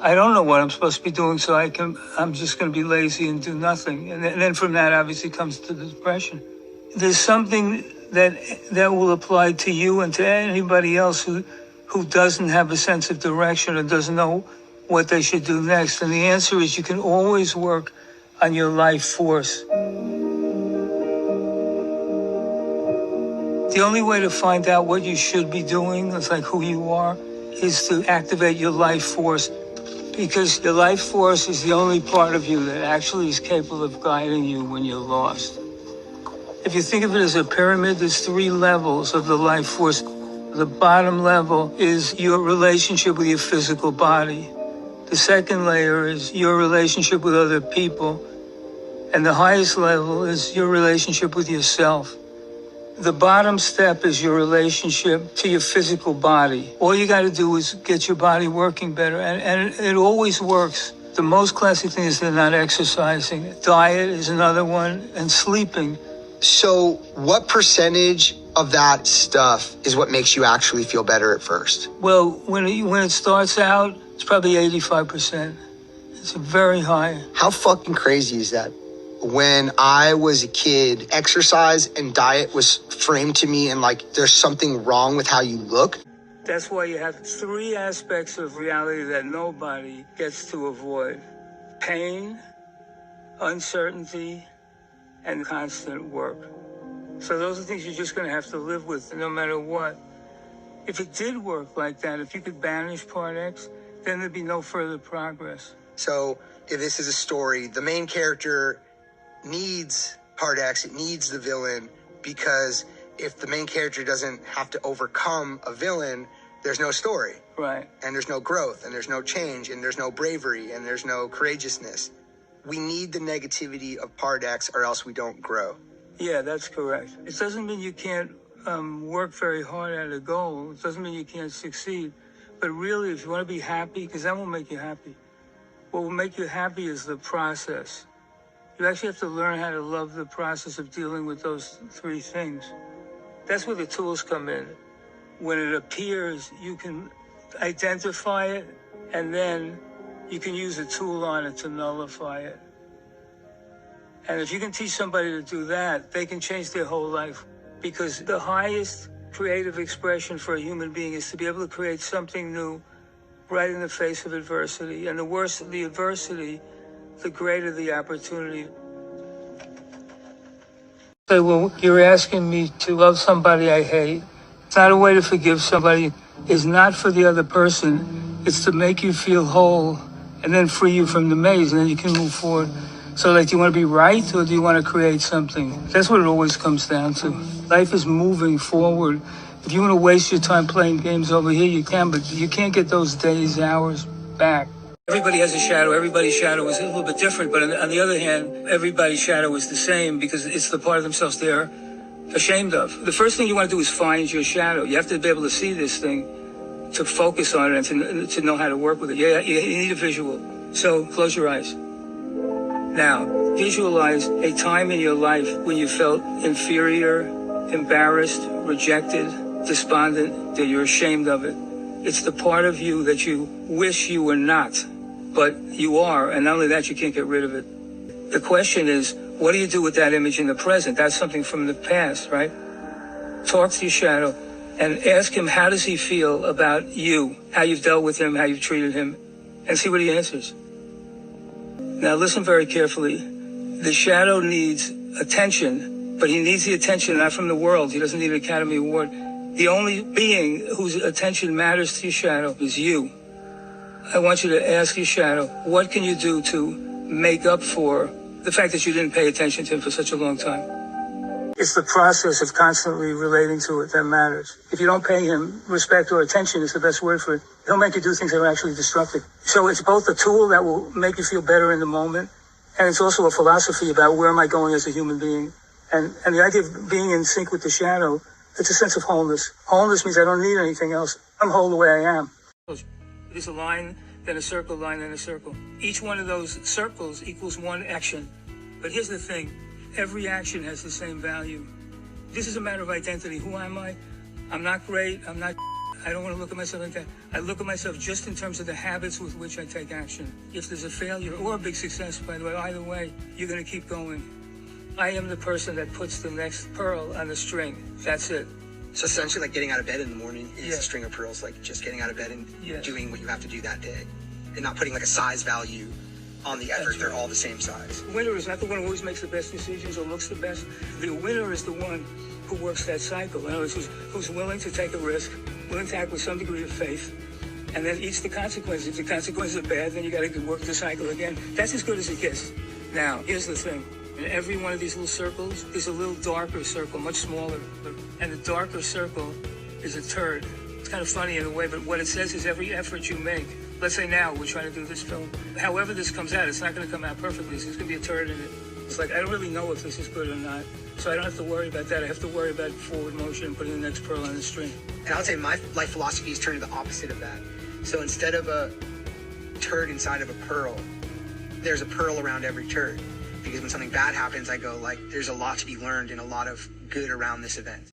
I don't know what I'm supposed to be doing, so I'm just going to be lazy and do nothing. And then from that, obviously, comes to the depression. There's something that will apply to you and to anybody else who doesn't have a sense of direction or doesn't know what they should do next. And the answer is you can always work on your life force. The only way to find out what you should be doing, it's like who you are, is to activate your life force. Because your life force is the only part of you that actually is capable of guiding you when you're lost. If you think of it as a pyramid, there's 3 levels of the life force. The bottom level is your relationship with your physical body. The second layer is your relationship with other people. And the highest level is your relationship with yourself. The bottom step is your relationship to your physical body. All you got to do is get your body working better, and it always works. The most classic thing is they're not exercising. Diet is another one, and sleeping. So what percentage of that stuff is what makes you actually feel better at first? Well, when it starts out, it's probably 85%. It's very high. How fucking crazy is that? When I was a kid, exercise and diet was framed to me and like there's something wrong with how you look. That's why you have 3 aspects of reality that nobody gets to avoid: pain, uncertainty, and constant work. So those are things you're just going to have to live with no matter what. If it did work like that, if you could banish part X, then there'd be no further progress. So if this is a story, the main character needs part X, it needs the villain, because if the main character doesn't have to overcome a villain, there's no story. Right. And there's no growth, and there's no change, and there's no bravery, and there's no courageousness. We need the negativity of part X or else we don't grow. Yeah, that's correct. It doesn't mean you can't work very hard at a goal. It doesn't mean you can't succeed. But really, if you want to be happy, because that won't make you happy, what will make you happy is the process. You actually have to learn how to love the process of dealing with those 3 things. That's where the tools come in. When it appears, you can identify it, and then you can use a tool on it to nullify it. And if you can teach somebody to do that, they can change their whole life. Because the highest creative expression for a human being is to be able to create something new right in the face of adversity. And the worse the adversity, the greater the opportunity. Say, well, you're asking me to love somebody I hate. It's not a way to forgive somebody. It's not for the other person. It's to make you feel whole and then free you from the maze, and then you can move forward. So, like, do you want to be right, or do you want to create something? That's what it always comes down to. Life is moving forward. If you want to waste your time playing games over here, you can, but you can't get those days, hours back. Everybody has a shadow. Everybody's shadow is a little bit different, but on the other hand, everybody's shadow is the same because it's the part of themselves they're ashamed of. The first thing you want to do is find your shadow. You have to be able to see this thing, to focus on it, and to know how to work with it. Yeah, you need a visual. So close your eyes. Now, visualize a time in your life when you felt inferior, embarrassed, rejected, despondent, that you're ashamed of it. It's the part of you that you wish you were not, but you are, and not only that, you can't get rid of it. The question is, what do you do with that image in the present? That's something from the past, right? Talk to your shadow and ask him, how does he feel about you, how you've dealt with him, how you've treated him, and see what he answers. Now listen very carefully. The shadow needs attention, but he needs the attention not from the world. He doesn't need an Academy Award. The only being whose attention matters to your shadow is you. I want you to ask your shadow, what can you do to make up for the fact that you didn't pay attention to him for such a long time? It's the process of constantly relating to it that matters. If you don't pay him respect or attention, is the best word for it, he'll make you do things that are actually destructive. So it's both a tool that will make you feel better in the moment, and it's also a philosophy about where am I going as a human being. And the idea of being in sync with the shadow, it's a sense of wholeness. Wholeness means I don't need anything else. I'm whole the way I am. There's a line, then a circle, line, then a circle. Each one of those circles equals one action. But here's the thing. Every action has the same value. This is a matter of identity. Who am I? I'm not great. I'm not I don't want to look at myself like that. I look at myself just in terms of the habits with which I take action. If there's a failure or a big success, by the way, either way, you're going to keep going. I am the person that puts the next pearl on the string. That's it. So essentially, like getting out of bed in the morning is Yeah. a string of pearls, like just getting out of bed and Yes. doing what you have to do that day, and not putting like a size value on the effort. That's They're right. all the same size. The winner is not the one who always makes the best decisions or looks the best. The winner is the one who works that cycle. In other words, who's willing to take a risk, willing to act with some degree of faith, and then eats the consequences. If the consequences are bad, then you got to work the cycle again. That's as good as it gets. Now, here's the thing. In every one of these little circles, there's a little darker circle, much smaller. And the darker circle is a turd. It's kind of funny in a way, but what it says is every effort you make, let's say now we're trying to do this film, however this comes out, it's not going to come out perfectly. So there's going to be a turd in it. It's like, I don't really know if this is good or not. So I don't have to worry about that. I have to worry about forward motion and putting the next pearl on the string. And I would say my life philosophy is turning the opposite of that. So instead of a turd inside of a pearl, there's a pearl around every turd. Because when something bad happens, I go like, there's a lot to be learned and a lot of good around this event.